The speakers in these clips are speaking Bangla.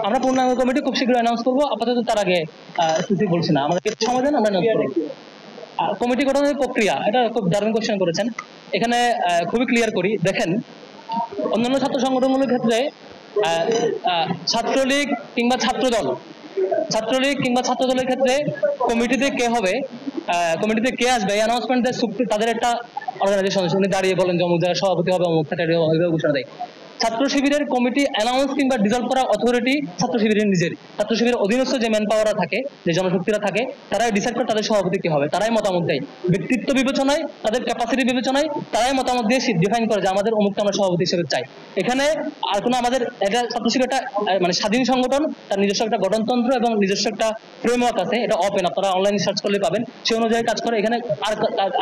আমরা পূর্ণাঙ্গ কমিটি খুব শীঘ্রই অ্যানাউন্স করবো, আপাতত তার আগে কিছু বলছি না, আমাদের সময় দেন আমরা অ্যানাউন্স করবো। কমিটি গঠনের প্রক্রিয়া, এটা খুব দারুণ কোশ্চেন করেছেন। এখানে খুবই ক্লিয়ার করি, দেখেন অন্যান্য ছাত্র সংগঠনগুলোর ক্ষেত্রে ছাত্রলীগ কিংবা ছাত্রদলের ক্ষেত্রে কমিটিতে কে হবে, কমিটিতে কে আসবে এই অ্যানাউন্সমেন্ট তাদের একটা অর্গানাইজেশন উনি দাঁড়িয়ে বলেন যে অমুক জায়গায় সভাপতি হবে, অমুক ঘোষণা দেয়। ছাত্র শিবিরের কমিটি অ্যানাউন্স কিংবা ডিজলভ করার অথরিটি ছাত্র শিবিরের নিজের। ছাত্র শিবিরের অধীনস্থ যে ম্যান পাওয়াররা থাকে, যে জনশক্তিরা থাকে, তারাই ডিসাইড করে তাদের সভাপতি কি হবে, তারাই মতামত দেয় ব্যক্তিত্ব বিবেচনায়, তাদের ক্যাপাসিটি বিবেচনায়, তারাই মতামত দিয়ে ডিফাইন করে যে আমাদের অমুকটা আমরা সভাপতি হিসেবে চাই। এখানে আর কোনো আমাদের এটা ছাত্র শিবির একটা মানে স্বাধীন সংগঠন, তার নিজস্ব একটা গঠনতন্ত্র এবং নিজস্ব একটা ফ্রেমওয়ার্ক আছে, এটা ওপেন, আপনারা অনলাইনে সার্চ করলে পাবেন, সেই অনুযায়ী কাজ করে। এখানে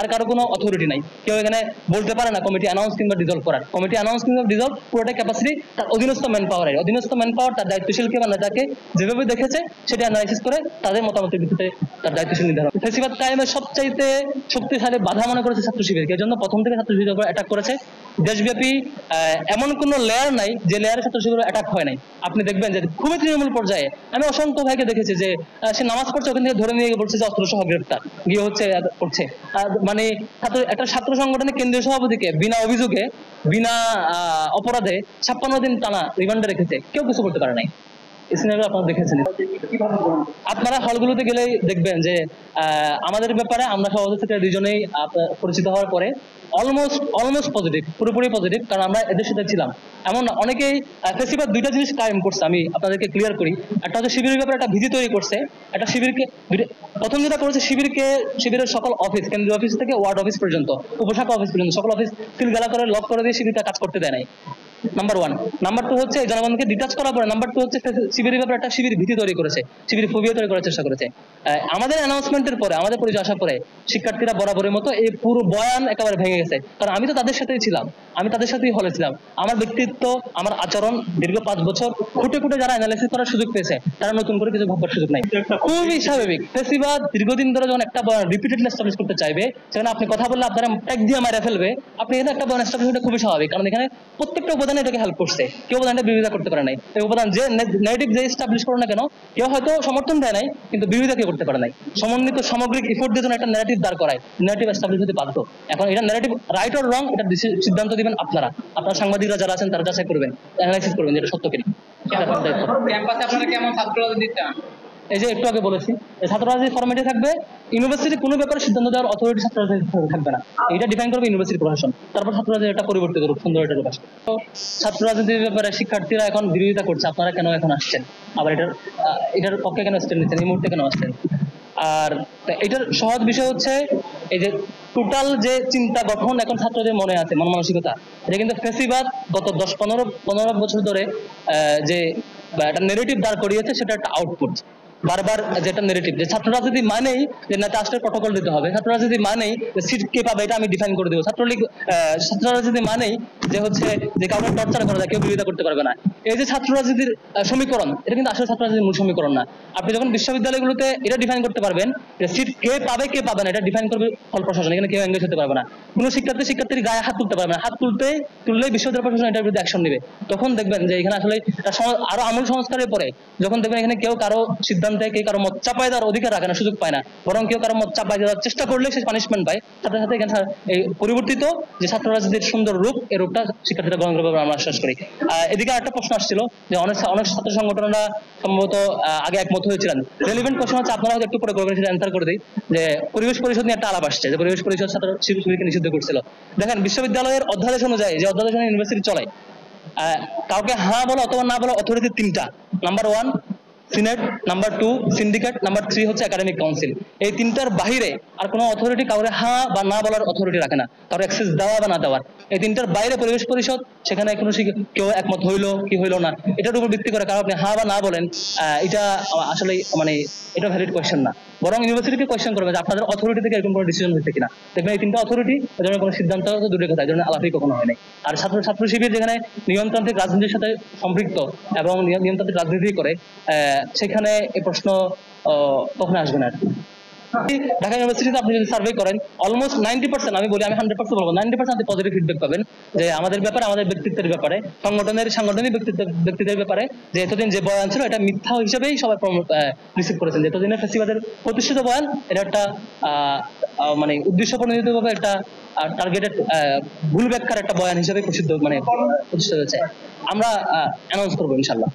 আর কারো কোনো অথরিটি নাই, কেউ এখানে বলতে পারে না কমিটি অ্যানাউন্স কিংবা ডিজলভ করার। কমিটি অ্যানাউন্স কিংবা ডিজলভ পুরোটাই ক্যাপাসিটি তার অধীনস্থ ম্যান পাওয়ারের। অধীনস্থ ম্যান পাওয়ার তার দায়িত্বশীলকে বা নেতাকে যেভাবে দেখেছে সেটা অ্যানালাইসিস করে তাদের মতামতের ভিত্তিতে তার দায়িত্বশীল নির্ধারণ। ফেসিবাদ কায়েমের সবচাইতে শক্তিশালী বাধা মনে করেছে ছাত্র শিবিরকে, এর জন্য প্রথম থেকে ছাত্র শিবিরের উপর অ্যাটাক করেছে। দেশব্যাপী এমন কোন লেয়ার নাই যে লেয়ারে ছাত্র শিবিরের অ্যাটাক হয় নাই। আপনি দেখবেন যে খুবই তৃণমূল পর্যায়ে আমি অসংখ্য ভাইকে দেখেছি যে সে নামাজ পড়ছে, ওখান থেকে ধরে নিয়ে গিয়ে বলছে যে অস্ত্র সহ গ্রেফতার গিয়ে করছে। মানে একটা ছাত্র সংগঠনের কেন্দ্রীয় সভাপতিকে বিনা অভিযোগে বিনা অপরাধে 56 দিন টানা রিমান্ডে রেখেছে, কেউ কিছু করতে পারে নাই। আপনারা দেখেছেন, আপনারা হলগুলোতে গেলেই দেখবেন যে আমাদের ব্যাপারে আমরা সভাপতি থেকে দুজনেই পরিচিত হওয়ার পরে অলমোস্ট পজিটিভ, পুরোপুরি পজিটিভ, কারণ আমরা এদের সাথে ছিলাম। এমন অনেকেই ফেসিবাদ দুইটা জিনিস কায়েম করছে, আমি আপনাদেরকে ক্লিয়ার করি। একটা হচ্ছে শিবিরের ব্যাপারে একটা ভীতি তৈরি করছে, একটা শিবিরকে প্রথম যেটা করেছে শিবিরের সকল অফিস, কেন্দ্রীয় অফিস থেকে ওয়ার্ড অফিস পর্যন্ত, উপশাখা অফিস পর্যন্ত সকল অফিস সিলগালা করে লক করে দিয়ে শিবিরটা কাজ করতে দেয় নাই। নাম্বার 1। নাম্বার 2 হচ্ছে জনগণকে ডিটাচ করার পরে নাম্বার 2 হচ্ছে শিবিরের ব্যাপারে একটা শিবির ভীতি তৈরি করেছে, শিবির ফোবিয়া তৈরি করার চেষ্টা করেছে। আমাদের অ্যানাউন্সমেন্টের পরে, আমাদের পরিচয় আসার পরে শিক্ষার্থীরা বরাবরের মতো এই পুরো বয়ান একেবারে ভেঙে গেছে, কারণ আমি তো তাদের সাথেই ছিলাম, আমি তাদের সাথেই হলে ছিলাম। আমার ব্যক্তিত্ব, আমার আচরণ দীর্ঘ 5 বছর খুঁটে যারা অ্যানালাইসিস করার সুযোগ পেয়েছে, তারা নতুন করে কিছু ভাববার সুযোগ নাই। খুবই স্বাভাবিক, ফেসিবাদ দীর্ঘদিন ধরে যখন একটা বয়ান রিপিটেডলি এস্টাবলিশ করতে চাইবে, সেখানে আপনি কথা বললে আপনারা ট্যাগ দিয়ে মারা ফেলবে, আপনি এখানে একটা বয়ান এস্টাবলিশ করতে খুবই স্বাভাবিক, কারণ এখানে প্রত্যেকটা উপাদানে এটাকে হেল্প করছে। কেউ উপাদানটা বিরোধিতা করতে পারে নাই, এই উপাদান যে নেগেটিভ যে এস্টাবলিশ করো না কেন, কেউ হয়তো সমর্থন দেয় নাই কিন্তু বিরোধিতা কেউ করতে পারে নাই। সমন্বিত সামগ্রিক এফোর্ট দিয়ে একটা ন্যারেটিভ দাঁড় করায়, ন্যারেটিভ এস্টাবলিশ হতে বাধ্য। এখন এটা ন্যারেটিভ রাইট অর রং, এটা সিদ্ধান্ত দিবেন আপনারা সাংবাদিকরা যারা আছেন তারা যাচাই করবেন, অ্যানালাইসিস করবেন যেটা সত্য কিনা। ক্যাম্পাসে আপনারা কেমন ছাত্র রাজনীতি চান? এই যে একটু আগে বলেছি, ছাত্র রাজনীতি ফরম্যাটে থাকবে। ইউনিভার্সিটি কোনো ব্যাপারে সিদ্ধান্ত দেওয়ার অথরিটি ছাত্র রাজনীতি থাকবে না, এটা ডিফাইন করবে ইউনিভার্সিটি প্রশাসন। তারপর ছাত্র রাজনীতি একটা পরিবর্তিত রূপ, সুন্দর একটা রূপ আসবে। তো ছাত্র রাজনীতির ব্যাপারে শিক্ষার্থীরা এখন বিরোধিতা করছে, আপনারা কেন এখন আসছেন, আবার এটার পক্ষে কেন স্ট্যান্ড নিচ্ছেন, এই মুহূর্তে কেন আসছেন? আর এটার সহজ বিষয় হচ্ছে এই যে টোটাল যে চিন্তা গঠন এখন ছাত্রদের মনে আছে, মন মানসিকতা, এটা কিন্তু ফেসিবাদ গত 10-15 বছর ধরে যে একটা নেগেটিভ দাঁড় করিয়েছে, সেটা একটা আউটপুট। বারবার যেটা নেগেটিভ, যে ছাত্র রাজনীতি মানেই যে নেতা আসলে প্রটোকল দিতে হবে, ছাত্র রাজনীতি মানেই সিট কে পাবে এটা আমি ডিফাইন করে দেবো, ছাত্র রাজনীতি মানেই যে হচ্ছে যে কাউকে টর্চার করা যায়, কেউ বিরোধিতা করতে পারবে না। এই যে ছাত্র রাজনীতির সমীকরণ, এটা কিন্তু আসলে ছাত্র রাজনীতির মূল সমীকরণ না। আপনি যখন বিশ্ববিদ্যালয়গুলোতে এটা ডিফাইন করতে পারবেন যে সিট কে পাবে কে পাবে না, এটা ডিফাইন করবে ফল প্রশাসন, এখানে কেউ এঙ্গেজ হতে পারবে না। কোনো শিক্ষার্থীর গায়ে হাত তুলতে পারবে না, হাত তুললেই বিশ্ববিদ্যালয় প্রশাসন এটার বিরুদ্ধে অ্যাকশন নেবে। তখন দেখবেন যে এখানে আসলে আরো আমূল সংস্কারের পরে যখন দেখবেন এখানে কেউ কারো সিদ্ধান্তে কেউ কারো মত চাপায় দেওয়ার অধিকার রাখে না, সুযোগ পায় না, বরং কেউ কারো মত চাপায় দেওয়ার চেষ্টা করলে সে পানিশমেন্ট পায়, সাথে সাথে এখানে এই পরিবর্তিত যে ছাত্র রাজনীতির সুন্দর রূপ, এই রূপটা শিক্ষার্থীরা গ্রহণ করবে আমরা আশ্বাস করি। এদিকে একটা প্রশ্ন আসছিল যে অনেক ছাত্র সংগঠনরা সম্ভবত আগে একমত হয়েছিলেন। রেলিভেন্ট কোশ্চেন হচ্ছে, আপনারা একটু পরে করবেন, সেটা অ্যান্সার করে দিই, যে পরিবেশ পরিষদ নিয়ে একটা আলাপ আসছে, যে পরিবেশ পরিষদ ছাত্র শিবিরকে নিষিদ্ধ করছিল। দেখেন বিশ্ববিদ্যালয়ের অধ্যাদেশ অনুযায়ী, যে অধ্যাদেশ ইউনিভার্সিটি চলে, কাউকে হ্যাঁ বলো অথবা না বলো অথরিটি 3টা। Number 1 senate, number 2 syndicate, number 3 হচ্ছে একাডেমিক কাউন্সিল। এই 3টার বাহিরে আর কোনো অথরিটি কাউরে হ্যাঁ বা না বলার অথরিটি রাখে না, কারো অ্যাক্সেস দেওয়া বা না দেওয়ার। এই 3টার বাইরে পরিবেশ পরিষদ, সেখানে কোনো কেউ একমত হইলো কি হইলো না এটার উপর ভিত্তি করে কারো আপনি হ্যাঁ বা না বলেন, এটা আসলে মানে এটা ভ্যালিড কোয়েশ্চেন না, বরং ইউনিভার্সিটিকে কোয়েশ্চেন করবে যে আপনাদের অথরিটি থেকে এরকম কোনো ডিসিশন হচ্ছে কিনা। দেখবেন এই 3টা অথরিটি এ ধরনের কোনো সিদ্ধান্ত দূরের কথা, এই ধরনের আলাপই কখনো হয় নাই। আর ছাত্র শিবির যেখানে নিয়মতান্ত্রিক রাজনীতির সাথে সম্পৃক্ত এবং নিয়মতান্ত্রিক রাজনীতি করে, সেখানে এই প্রশ্ন কখনো আসবে না। ঢাকা ইউনিভার্সিটিতে আপনি যদি সার্ভে করেন অলমোস্ট 90%, আমি বলি, আমি 100% বলবো, 90% আপনি পজিটিভ ফিডব্যাক পাবেন যে আমাদের ব্যাপারে, আমাদের ব্যক্তিত্বের ব্যাপারে, সাংগঠনিক ব্যক্তিদের ব্যাপারে, যে এতদিন যে বয়ান ছিল এটা মিথ্যা হিসেবেই সবাই রিসিভ করেছেন, যে এতদিনের ফেসিবাদের প্রতিষ্ঠিত বয়ান এটা একটা মানে উদ্দেশ্য প্রণোদিত ভাবে একটা টার্গেটেড ভুল ব্যাখ্যার একটা বয়ান হিসেবে প্রতিষ্ঠিত হয়েছে। আমরা অ্যানাউন্স করবো ইনশাল্লাহ।